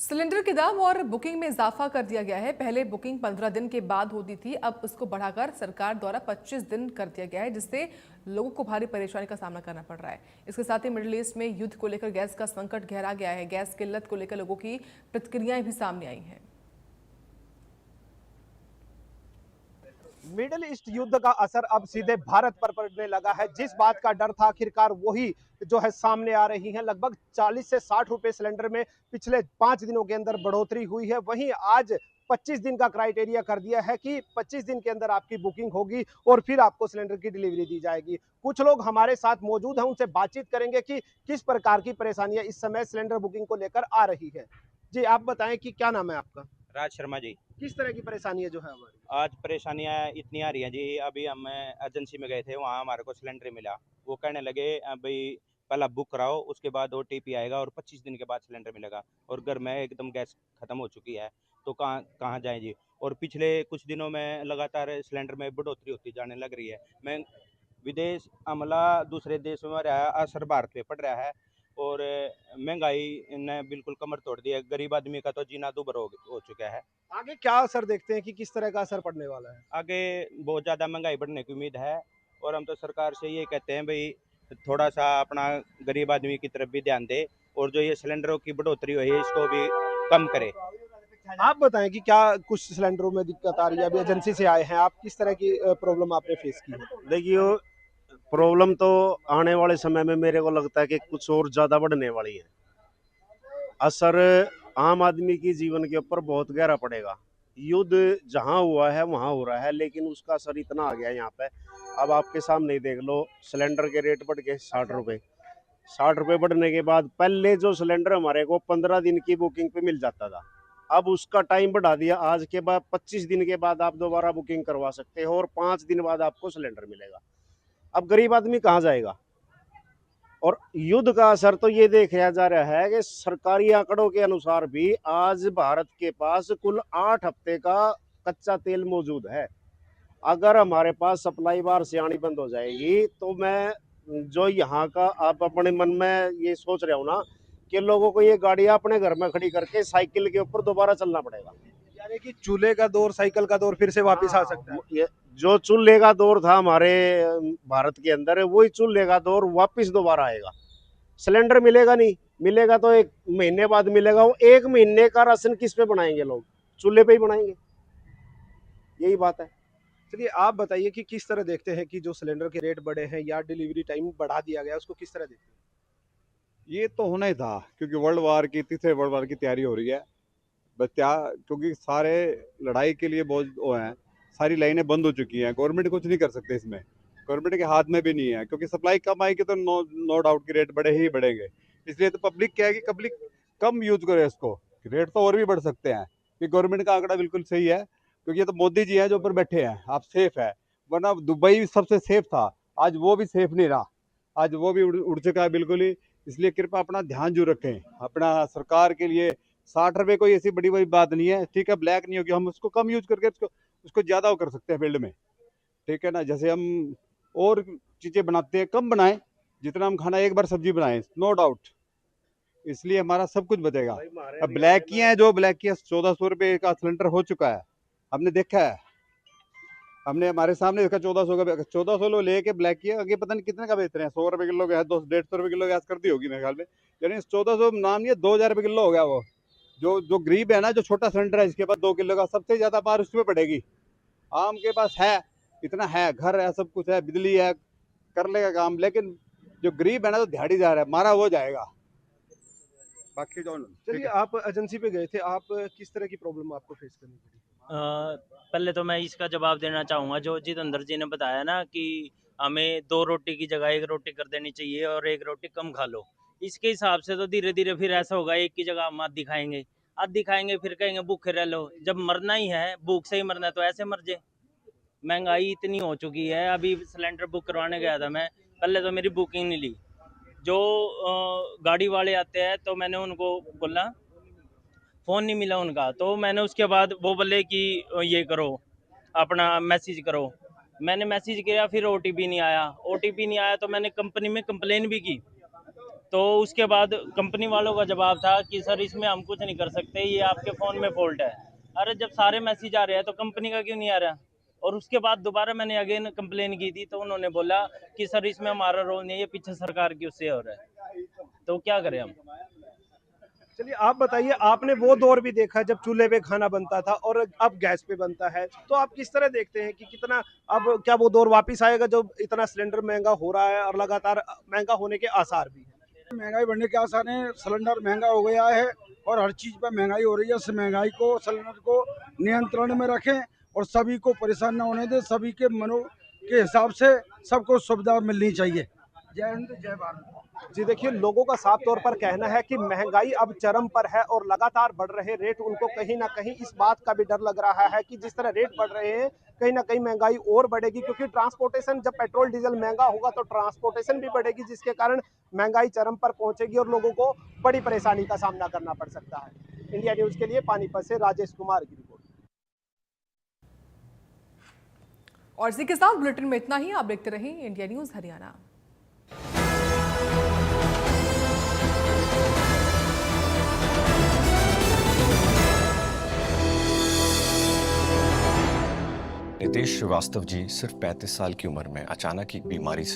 Cylinder के दाम और बुकिंग में इजाफा कर दिया गया है। पहले बुकिंग 15 दिन के बाद होती थी, अब उसको बढ़ाकर सरकार द्वारा 25 दिन कर दिया गया है, जिससे लोगों को भारी परेशानी का सामना करना पड़ रहा है। इसके साथ ही मिडिल ईस्ट में युद्ध को लेकर गैस का संकट गहरा गया है। गैस किल्लत को लेकर लोगों की प्रतिक्रियाएं भी सामने आई हैं। मिडिल ईस्ट युद्ध का असर अब सीधे भारत पर पड़ने लगा है। जिस बात का डर था आखिरकार वही जो है सामने आ रही है। लगभग 40 से 60 रुपए सिलेंडर में पिछले 5 दिनों के अंदर बढ़ोतरी हुई है। वहीं आज 25 दिन का क्राइटेरिया कर दिया है कि 25 दिन के अंदर आपकी बुकिंग होगी और फिर आपको सिलेंडर की डिलीवरी दी जाएगी। कुछ लोग हमारे साथ मौजूद हैं, उनसे बातचीत करेंगे कि किस प्रकार की परेशानियां इस समय सिलेंडर बुकिंग को लेकर आ रही है। जी, आप बताएं कि क्या नाम है आपका? राज शर्मा जी। किस तरह की परेशानी है जो है हमारी? आज परेशानियां इतनी आ रही हैं जी। अभी हम एजेंसी में गए थे, वहाँ हमारे को सिलेंडर मिला। वो कहने लगे भाई पहला बुक कराओ, उसके बाद ओटीपी आएगा और 25 दिन के बाद सिलेंडर मिलेगा। और घर में एकदम गैस खत्म हो चुकी है, तो कहाँ कहाँ जाएं जी। और पिछले कुछ दिनों में लगातार सिलेंडर में बढ़ोतरी होती जाने लग रही है। मैं विदेश अमला दूसरे देशों में रहा, असर भारत पे पड़ रहा है। और महंगाई ने बिल्कुल कमर तोड़ दी है। गरीब आदमी का तो जीना दूभर हो चुका है। आगे क्या असर देखते हैं कि किस तरह का असर पड़ने वाला है? आगे बहुत ज़्यादा महंगाई बढ़ने की उम्मीद है। और हम तो सरकार से ये कहते हैं भाई थोड़ा सा अपना गरीब आदमी की तरफ भी ध्यान दे, और जो ये सिलेंडरों की बढ़ोतरी हुई है इसको भी कम करे। आप बताएं कि क्या कुछ सिलेंडरों में दिक्कत आ रही है? अभी एजेंसी से आए हैं आप, किस तरह की प्रॉब्लम आपने फेस की है? देखिए, प्रॉब्लम तो आने वाले समय में मेरे को लगता है कि कुछ और ज्यादा बढ़ने वाली है। असर आम आदमी की जीवन के ऊपर बहुत गहरा पड़ेगा। युद्ध जहां हुआ है वहां हो रहा है, लेकिन उसका असर इतना आ गया है यहाँ पे। अब आपके सामने ही देख लो, सिलेंडर के रेट बढ़ गए 60 रुपए। 60 रुपए बढ़ने के बाद पहले जो सिलेंडर हमारे को 15 दिन की बुकिंग पे मिल जाता था, अब उसका टाइम बढ़ा दिया। आज के बाद 25 दिन के बाद आप दोबारा बुकिंग करवा सकते हो और 5 दिन बाद आपको सिलेंडर मिलेगा। अब गरीब आदमी कहाँ जाएगा? और युद्ध का असर तो ये देखा जा रहा है कि सरकारी आंकड़ों के अनुसार भी आज भारत के पास कुल 8 हफ्ते का कच्चा तेल मौजूद है। अगर हमारे पास सप्लाई बाहर से आनी बंद हो जाएगी तो मैं जो यहाँ का आप अपने मन में ये सोच रहे हो ना कि लोगों को ये गाड़ियां अपने घर में खड़ी करके साइकिल के ऊपर दोबारा चलना पड़ेगा। यानी कि चूल्हे का दौर, साइकिल का दौर फिर से वापस आ सकता है। ये जो चूल्हे का दौर था हमारे भारत के अंदर, वही चूल्हे का दौर वापस दोबारा आएगा। सिलेंडर मिलेगा नहीं, मिलेगा तो 1 महीने बाद मिलेगा। वो 1 महीने का राशन किस पे बनाएंगे लोग? चूल्हे पे ही बनाएंगे। यही बात है। चलिए, आप बताइए कि किस तरह देखते हैं कि जो सिलेंडर के रेट बढ़े हैं या डिलीवरी टाइम बढ़ा दिया गया, उसको किस तरह देखते हैं? ये तो होना ही था, क्योंकि वर्ल्ड वार की तीसरे वर्ल्ड वार की तैयारी हो रही है। बस क्या, क्योंकि सारे लड़ाई के लिए बहुत वो हैं, सारी लाइनें बंद हो चुकी हैं। गवर्नमेंट कुछ नहीं कर सकते इसमें, गवर्नमेंट के हाथ में भी नहीं है, क्योंकि सप्लाई कम आएगी तो नो डाउट कि रेट बढ़े ही बढ़ेंगे। इसलिए तो पब्लिक क्या है कि पब्लिक कम यूज करे इसको। रेट तो और भी बढ़ सकते हैं, कि गवर्नमेंट का आंकड़ा बिल्कुल सही है, क्योंकि ये तो मोदी जी हैं जो ऊपर बैठे हैं। आप सेफ है, वरना दुबई सबसे सेफ था, आज वो भी सेफ नहीं रहा। आज वो भी उड़ चुका है बिल्कुल ही। इसलिए कृपया अपना ध्यान जरूर रखें अपना सरकार के लिए। 60 रुपए कोई ऐसी बड़ी बड़ी बात नहीं है, ठीक है। ब्लैक नहीं होगी, हम उसको कम यूज करके उसको उसको ज्यादा वो कर सकते हैं फील्ड में, ठीक है ना। जैसे हम और चीजें बनाते हैं, कम बनाएं, जितना हम खाना एक बार सब्जी बनाएं, नो डाउट। इसलिए हमारा सब कुछ बचेगा। अब ब्लैक किया है, जो ब्लैक किया 1400 रुपये का सिलेंडर हो चुका है, हमने देखा है। हमने हमारे सामने देखा 1400 का, 1400 लो लेके ब्लैक किया, आगे पता नहीं कितने का बेच रहे हैं। 100 रुपए किलो गैस, 150 रुपए किलो गैस कर दी होगी मेरे ख्याल में। यानी 1400 नाम नहीं है, 2000 रुपये किलो हो गया वो। जो जो गरीब है ना, जो छोटा सिलेंडर है, इसके पास 2 किलो का, सबसे ज्यादा बार उसमें पड़ेगी। आम के पास है, इतना है, घर है, सब कुछ है, बिजली है, कर लेगा काम। लेकिन जो गरीब है ना, तो दिहाड़ी जा रहा है, मारा वो जाएगा। बाकी जो ठीक चलिए, है। आप एजेंसी पे गए थे, आप किस तरह की प्रॉब्लम आपको फेस करनी पड़ी? पहले तो मैं इसका जवाब देना चाहूँगा जो जितेंद्र जी ने बताया ना कि हमें 2 रोटी की जगह 1 रोटी कर देनी चाहिए और 1 रोटी कम खा लो। इसके हिसाब से तो धीरे-धीरे फिर ऐसा होगा, एक की जगह हम आधी खाएँगे। आधी खाएँगे फिर कहेंगे भूखे रह लो। जब मरना ही है, भूख से ही मरना है तो ऐसे मर जाए। महँगाई इतनी हो चुकी है, अभी सिलेंडर बुक करवाने गया था मैं, पहले तो मेरी बुकिंग नहीं ली। जो गाड़ी वाले आते हैं तो मैंने उनको बोला, फ़ोन नहीं मिला उनका, तो मैंने उसके बाद वो बोले कि ये करो, अपना मैसेज करो। मैंने मैसेज किया, फिर ओटीपी नहीं आया। ओटीपी नहीं आया तो मैंने कंपनी में कंप्लेन भी की। तो उसके बाद कंपनी वालों का जवाब था कि सर इसमें हम कुछ नहीं कर सकते, ये आपके फ़ोन में फॉल्ट है। अरे जब सारे मैसेज आ रहे हैं तो कंपनी का क्यों नहीं आ रहा? और उसके बाद दोबारा मैंने अगेन कंप्लेन की थी, तो उन्होंने बोला कि सर इसमें हमारा रोल नहीं है, ये पीछे सरकार की उससे हो रहा है। तो क्या करें हम? चलिए आप बताइए, आपने वो दौर भी देखा जब चूल्हे पे खाना बनता था और अब गैस पे बनता है, तो आप किस तरह देखते हैं कि कितना, अब क्या वो दौर वापस आएगा जब इतना सिलेंडर महंगा हो रहा है और लगातार महंगा होने के आसार भी हैं? महंगाई बढ़ने के आसार है, सिलेंडर महंगा हो गया है और हर चीज़ पर महंगाई हो रही है। इस महंगाई को, सिलेंडर को नियंत्रण में रखें और सभी को परेशान न होने दें। सभी के मनो के हिसाब से सबको सुविधा मिलनी चाहिए। जय हिंद, जय भारत। जी देखिए, लोगों का साफ तौर पर कहना है कि महंगाई अब चरम पर है और लगातार बढ़ रहे रेट उनको कहीं ना कहीं इस बात का भी डर लग रहा है कि जिस तरह रेट बढ़ रहे हैं कहीं ना कहीं महंगाई और बढ़ेगी, क्योंकि ट्रांसपोर्टेशन, जब पेट्रोल डीजल महंगा होगा तो ट्रांसपोर्टेशन भी बढ़ेगी, जिसके कारण महंगाई चरम पर पहुंचेगी और लोगों को बड़ी परेशानी का सामना करना पड़ सकता है। इंडिया न्यूज के लिए पानीपत से राजेश कुमार की रिपोर्ट। और इसी के साथ बुलेटिन में इतना ही। आप देखते रहिए इंडिया न्यूज हरियाणा। नितेश श्रीवास्तव जी सिर्फ 35 साल की उम्र में अचानक एक बीमारी से